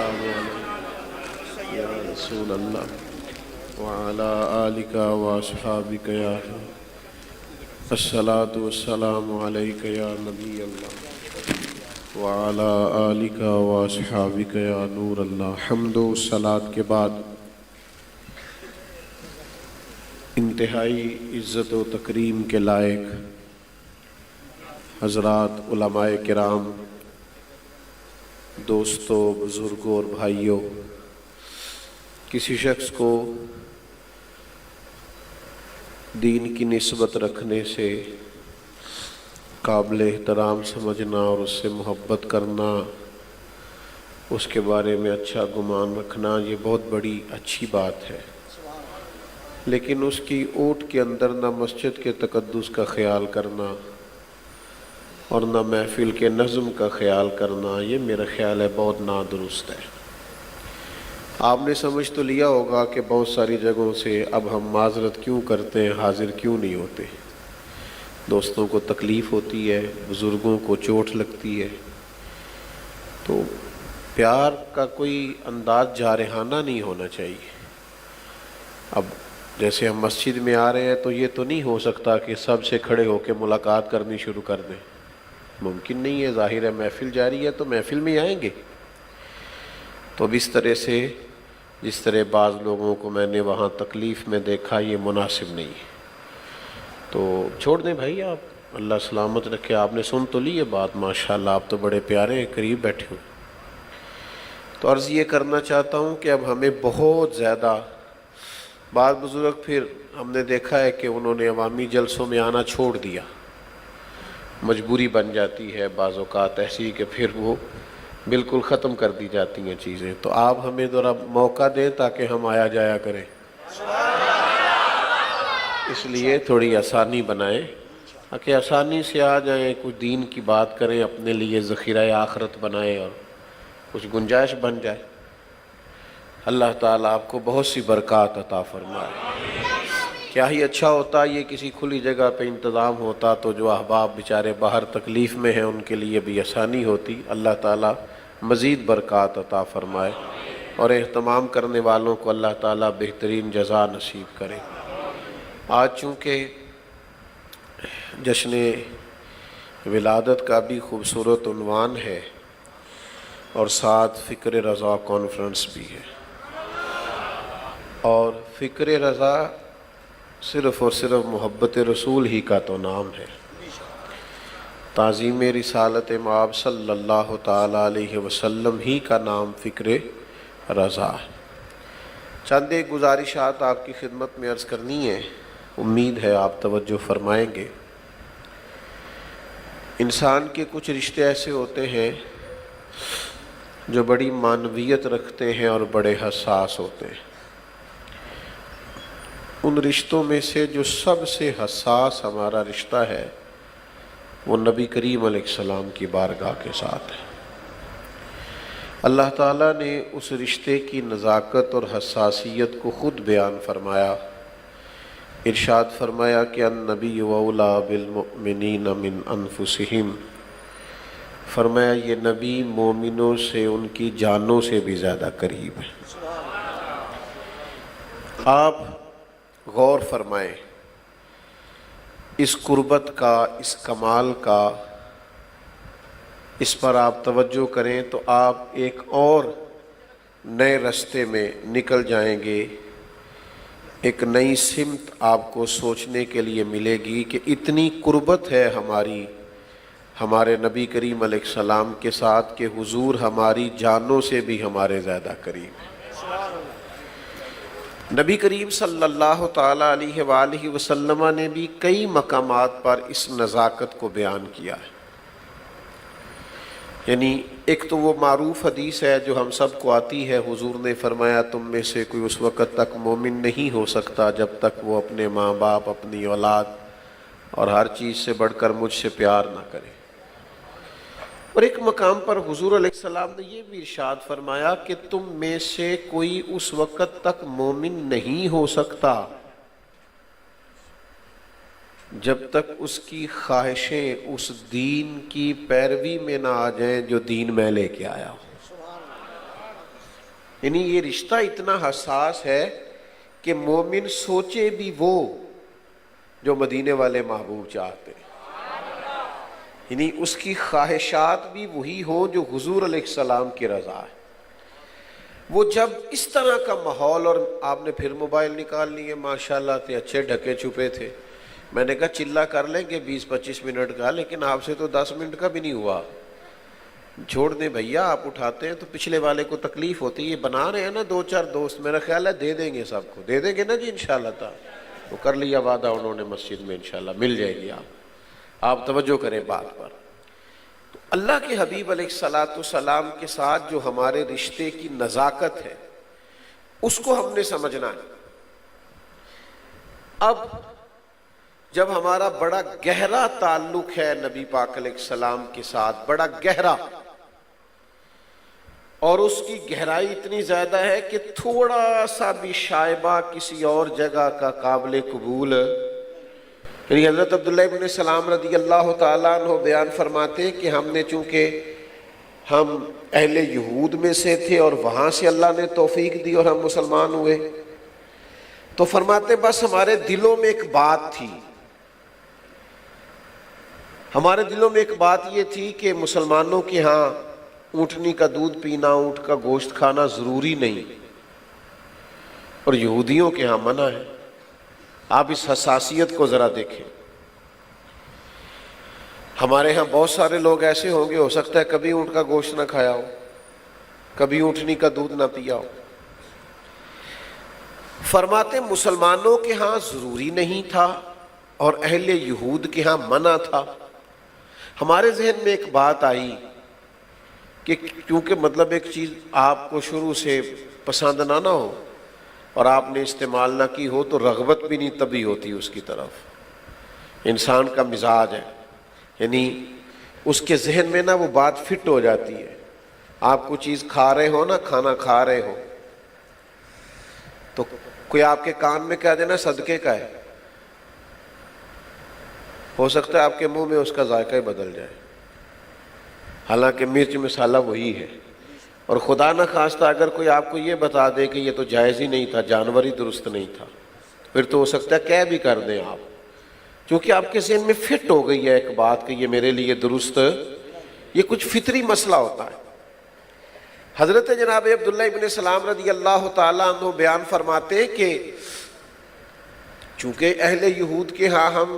والسلام عليك يا رسول الله وعلى آلك وأصحابك يا الصلاة والسلام عليك يا نبي الله وعلى آلك وأصحابك يا نور الله. حمد و صلاة کے بعد انتہائی عزت و تکریم کے لائق حضرات علماء کرام، دوستوں، بزرگوں اور بھائیوں، کسی شخص کو دین کی نسبت رکھنے سے قابل احترام سمجھنا اور اس سے محبت کرنا، اس کے بارے میں اچھا گمان رکھنا، یہ بہت بڑی اچھی بات ہے. لیکن اس کی اوٹ کے اندر نہ مسجد کے تقدس کا خیال کرنا اور نہ محفل کے نظم کا خیال کرنا، یہ میرا خیال ہے بہت نادرست ہے. آپ نے سمجھ تو لیا ہوگا کہ بہت ساری جگہوں سے اب ہم معذرت کیوں کرتے ہیں، حاضر کیوں نہیں ہوتے. دوستوں کو تکلیف ہوتی ہے، بزرگوں کو چوٹ لگتی ہے، تو پیار کا کوئی انداز جارحانہ نہیں ہونا چاہیے. اب جیسے ہم مسجد میں آ رہے ہیں تو یہ تو نہیں ہو سکتا کہ سب سے کھڑے ہو کے ملاقات کرنی شروع کر دیں، ممکن نہیں ہے. ظاہر ہے محفل جاری ہے تو محفل میں آئیں گے. تو اب اس طرح سے جس طرح بعض لوگوں کو میں نے وہاں تکلیف میں دیکھا، یہ مناسب نہیں ہے. تو چھوڑ دیں بھائی، آپ اللہ سلامت رکھے. آپ نے سن تو لی یہ بات، ماشاءاللہ آپ تو بڑے پیارے ہیں، قریب بیٹھے ہو. تو عرض یہ کرنا چاہتا ہوں کہ اب ہمیں بہت زیادہ، بعض بزرگ پھر ہم نے دیکھا ہے کہ انہوں نے عوامی جلسوں میں آنا چھوڑ دیا، مجبوری بن جاتی ہے بعض اوقات ایسی کہ پھر وہ بالکل ختم کر دی جاتی ہیں چیزیں. تو آپ ہمیں ذرا موقع دیں تاکہ ہم آیا جایا کریں، اس لیے تھوڑی آسانی بنائیں کہ آسانی سے آ جائیں، کچھ دین کی بات کریں، اپنے لیے ذخیرہ آخرت بنائیں اور کچھ گنجائش بن جائے. اللہ تعالیٰ آپ کو بہت سی برکات عطا فرمائے. کیا ہی اچھا ہوتا یہ کسی کھلی جگہ پہ انتظام ہوتا، تو جو احباب بیچارے باہر تکلیف میں ہیں ان کے لیے بھی آسانی ہوتی. اللہ تعالیٰ مزید برکات عطا فرمائے اور اہتمام کرنے والوں کو اللہ تعالیٰ بہترین جزا نصیب کرے. آج چونکہ جشن ولادت کا بھی خوبصورت عنوان ہے اور ساتھ فکر رضا کانفرنس بھی ہے، اور فکر رضا صرف اور صرف محبت رسول ہی کا تو نام ہے. تعظیم رسالت مآب صلی اللہ تعالیٰ علیہ وسلم ہی کا نام فکر رضا ہے. چند ایک گزارشات آپ کی خدمت میں عرض کرنی ہے، امید ہے آپ توجہ فرمائیں گے. انسان کے کچھ رشتے ایسے ہوتے ہیں جو بڑی معنویت رکھتے ہیں اور بڑے حساس ہوتے ہیں. ان رشتوں میں سے جو سب سے حساس ہمارا رشتہ ہے وہ نبی کریم علیہ السلام کی بارگاہ کے ساتھ ہے. اللہ تعالیٰ نے اس رشتے کی نزاکت اور حساسیت کو خود بیان فرمایا. ارشاد فرمایا کہ النبی اولیٰ بالمؤمنین من انفسہم، فرمایا یہ نبی مومنوں سے ان کی جانوں سے بھی زیادہ قریب ہے. آپ غور فرمائیں اس قربت کا، اس کمال کا، اس پر آپ توجہ کریں تو آپ ایک اور نئے راستے میں نکل جائیں گے. ایک نئی سمت آپ کو سوچنے کے لیے ملے گی کہ اتنی قربت ہے ہمارے نبی کریم علیہ السلام کے ساتھ کہ حضور ہماری جانوں سے بھی ہمارے زیادہ قریب ہیں. نبی کریم صلی اللہ تعالیٰ علیہ وآلہ وسلم نے بھی کئی مقامات پر اس نزاکت کو بیان کیا ہے. یعنی ایک تو وہ معروف حدیث ہے جو ہم سب کو آتی ہے، حضور نے فرمایا تم میں سے کوئی اس وقت تک مومن نہیں ہو سکتا جب تک وہ اپنے ماں باپ، اپنی اولاد اور ہر چیز سے بڑھ کر مجھ سے پیار نہ کرے. اور ایک مقام پر حضور علیہ السلام نے یہ بھی ارشاد فرمایا کہ تم میں سے کوئی اس وقت تک مومن نہیں ہو سکتا جب تک اس کی خواہشیں اس دین کی پیروی میں نہ آ جائیں جو دین میں لے کے آیا ہو. یعنی یہ رشتہ اتنا حساس ہے کہ مومن سوچے بھی وہ جو مدینے والے محبوب چاہتے ہیں، یعنی اس کی خواہشات بھی وہی ہوں جو حضور علیہ السلام کی رضا ہے۔ وہ جب اس طرح کا ماحول، اور آپ نے پھر موبائل نکال لیے ماشاءاللہ تھے اچھے ڈھکے چھپے تھے، میں نے کہا چلا کر لیں گے 20-25 منٹ کا، لیکن آپ سے تو 10 منٹ کا بھی نہیں ہوا۔ چھوڑ دیں بھیا، آپ اٹھاتے ہیں تو پچھلے والے کو تکلیف ہوتی ہے۔ یہ بنا رہے ہیں نا 2-4 دوست، میرا خیال ہے دے دیں گے، سب کو دے دیں گے نا جی انشاءاللہ تعالی۔ وہ کر لیا وعدہ انہوں نے مسجد میں، انشاءاللہ مل جائے گی۔ آپ توجہ کریں بات پر۔ تو اللہ کے حبیب علیہ الصلاۃ والسلام کے ساتھ جو ہمارے رشتے کی نزاکت ہے اس کو ہم نے سمجھنا ہے۔ اب جب ہمارا بڑا گہرا تعلق ہے نبی پاک علیہ السلام کے ساتھ، بڑا گہرا، اور اس کی گہرائی اتنی زیادہ ہے کہ تھوڑا سا بھی شائبہ کسی اور جگہ کا قابل قبول، یعنی حضرت عبداللہ ابن سلام رضی اللہ تعالیٰ عنہ بیان فرماتے کہ ہم نے چونکہ ہم اہل یہود میں سے تھے اور وہاں سے اللہ نے توفیق دی اور ہم مسلمان ہوئے، تو فرماتے بس ہمارے دلوں میں ایک بات تھی، ہمارے دلوں میں ایک بات یہ تھی کہ مسلمانوں کے ہاں اونٹنی کا دودھ پینا، اونٹ کا گوشت کھانا ضروری نہیں، اور یہودیوں کے ہاں منع ہے۔ آپ اس حساسیت کو ذرا دیکھیں۔ ہمارے ہاں بہت سارے لوگ ایسے ہوں گے، ہو سکتا ہے کبھی اونٹ کا گوشت نہ کھایا ہو، کبھی اونٹنی کا دودھ نہ پیا ہو۔ فرماتے مسلمانوں کے ہاں ضروری نہیں تھا اور اہل یہود کے ہاں منع تھا۔ ہمارے ذہن میں ایک بات آئی کہ کیونکہ مطلب ایک چیز آپ کو شروع سے پسند نہ ہو اور آپ نے استعمال نہ کی ہو تو رغبت بھی نہیں تبھی ہوتی اس کی طرف۔ انسان کا مزاج ہے، یعنی اس کے ذہن میں نا وہ بات فٹ ہو جاتی ہے۔ آپ کو چیز کھا رہے ہو نا، کھانا کھا رہے ہو تو کوئی آپ کے کان میں کہہ دینا صدقے کا ہے، ہو سکتا ہے آپ کے منہ میں اس کا ذائقہ ہی بدل جائے، حالانکہ مرچ مسالہ وہی ہے۔ اور خدا نہ خواستہ اگر کوئی آپ کو یہ بتا دے کہ یہ تو جائز ہی نہیں تھا، جانور ہی درست نہیں تھا، پھر تو ہو سکتا ہے کہہ بھی کر دیں آپ، کیونکہ آپ کے ذہن میں فٹ ہو گئی ہے ایک بات کہ یہ میرے لیے درست، یہ کچھ فطری مسئلہ ہوتا ہے۔ حضرت جناب عبداللہ ابن سلام رضی اللہ تعالیٰ عنہ بیان فرماتے کہ چونکہ اہل یہود کے ہاں ہم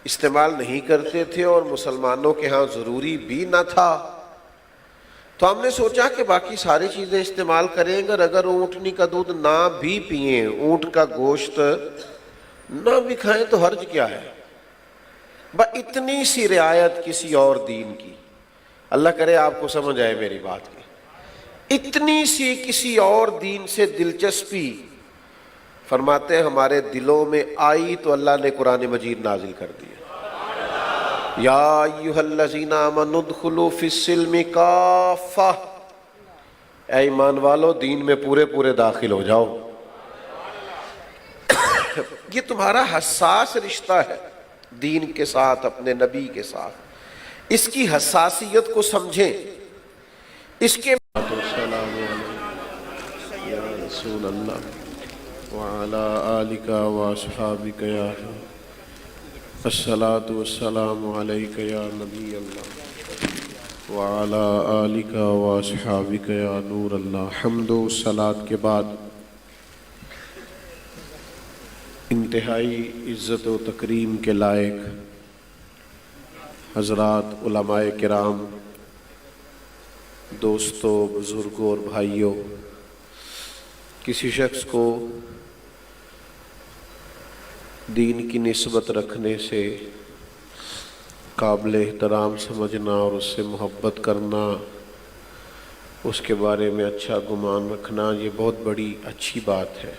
استعمال نہیں کرتے تھے اور مسلمانوں کے ہاں ضروری بھی نہ تھا، تو ہم نے سوچا کہ باقی ساری چیزیں استعمال کریں گے، اگر اونٹنی کا دودھ نہ بھی پئیں، اونٹ کا گوشت نہ بھی کھائیں تو حرج کیا ہے؟ اتنی سی رعایت کسی اور دین کی، اللہ کرے آپ کو سمجھ آئے میری بات کی، اتنی سی کسی اور دین سے دلچسپی فرماتے ہیں ہمارے دلوں میں آئی تو اللہ نے قرآن مجید نازل کر دیا، یا ایھا الذین آمنوا ادخلوا فی السلم کافہ، اے ایمان والو دین میں پورے پورے داخل ہو جاؤ۔ یہ تمہارا حساس رشتہ ہے دین کے ساتھ، اپنے نبی کے ساتھ، اس کی حساسیت کو سمجھیں۔ اس کے السلام علیکم یا رسول اللہ وعلی آلک واصحابک یا الصلاۃ والسلام علیک یا نبی اللہ وعلی آلک واصحابک یا نور اللہ۔ حمد و صلاۃ کے بعد انتہائی عزت و تکریم کے لائق حضرات، علماء کرام، دوستوں، بزرگوں اور بھائیوں، کسی شخص کو دین کی نسبت رکھنے سے قابل احترام سمجھنا اور اس سے محبت کرنا، اس کے بارے میں اچھا گمان رکھنا، یہ بہت بڑی اچھی بات ہے۔